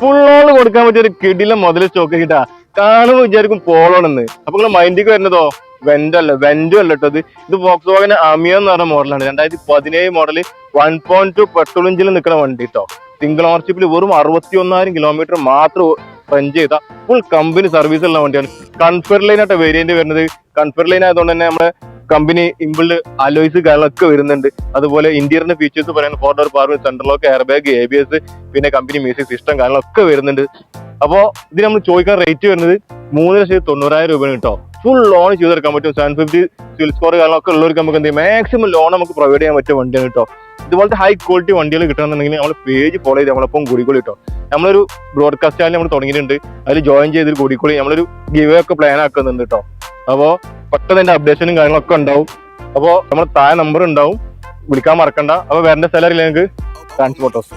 Full on കൊടുക്കാൻ പറ്റിയ ഒരു കിടിലം മുതൽ സ്റ്റോക്ക് കിട്ടാ. കാണുമ്പോൾ വിചാരിക്കും പോളോണെന്ന്. അപ്പൊ നിങ്ങൾ മൈൻഡിലേക്ക് വരുന്നതോ വെന്റും അല്ല കേട്ടോ. ഇത് വോക്സ്വാഗൻ അമിയോ എന്ന് പറഞ്ഞ മോഡലാണ്. 2017 മോഡല് 1.2 പെട്രോൾ എഞ്ചിൽ നിൽക്കുന്ന വണ്ടി കേട്ടോ. സിംഗിൾ ഓണർഷിപ്പിൽ വെറും 61,000 കിലോമീറ്റർ മാത്രം റൺ ചെയ്ത ഫുൾ കമ്പനി സർവീസ് ഉള്ള വണ്ടിയാണ്. കൺഫർ ലൈൻ ആയിട്ട് വേരിയന്റ് വരുന്നത്. കൺഫർ ലൈൻ ആയതുകൊണ്ട് തന്നെ നമ്മുടെ കമ്പനി ഇമ്പിൾഡ് അലോയ്സ് കാര്യങ്ങളൊക്കെ വരുന്നുണ്ട്. അതുപോലെ ഇന്റീരിയറിന്റെ ഫീച്ചേഴ്സ് പറയാൻ 4 door power, central lock, air bag, ABS, പിന്നെ കമ്പനി മ്യൂസിക് സിസ്റ്റം കാര്യങ്ങളൊക്കെ വരുന്നുണ്ട്. അപ്പോ ഇത് നമ്മൾ ചോദിക്കാൻ റേറ്റ് വരുന്നത് 3,90,000 രൂപയാണ് കേട്ടോ. ഫുൾ ലോൺ ചെയ്തെടുക്കാൻ പറ്റും. 750 സിവിൽ സ്കോർ കാര്യങ്ങളൊക്കെ ഉള്ളവർക്ക് നമുക്ക് എന്ത് ചെയ്യും, മാക്സിമം ലോൺ നമുക്ക് പ്രൊവൈഡ് ചെയ്യാൻ പറ്റിയ വണ്ടിയാണ് കേട്ടോ. ഇതുപോലത്തെ ഹൈ ക്വാളിറ്റി വണ്ടികൾ കിട്ടണമെന്നുണ്ടെങ്കിൽ നമ്മൾ പേജ് ഫോളോ ചെയ്ത് നമ്മളൊപ്പം കൂടിക്കോളി കേട്ടോ. നമ്മളൊരു ബ്രോഡ്കാസ്റ്റ് ചാനൽ നമ്മൾ തുടങ്ങിയിട്ടുണ്ട്. അതിൽ ജോയിൻ ചെയ്ത് കൂടിക്കോളി. നമ്മളൊരു ഗിവ് ഒക്കെ പ്ലാൻ ആക്കുന്നുണ്ട് കേട്ടോ. അപ്പോൾ പെട്ടെന്ന് അതിന്റെ അപ്ഡേഷനും കാര്യങ്ങളൊക്കെ ഉണ്ടാവും. അപ്പോൾ നമ്മൾ താഴെ നമ്പർ ഉണ്ടാവും, വിളിക്കാൻ മറക്കണ്ട. അപ്പോൾ വരേണ്ട സ്ഥലം ഞങ്ങൾക്ക് ട്രാൻസ്പോർട്ടേഴ്സ്.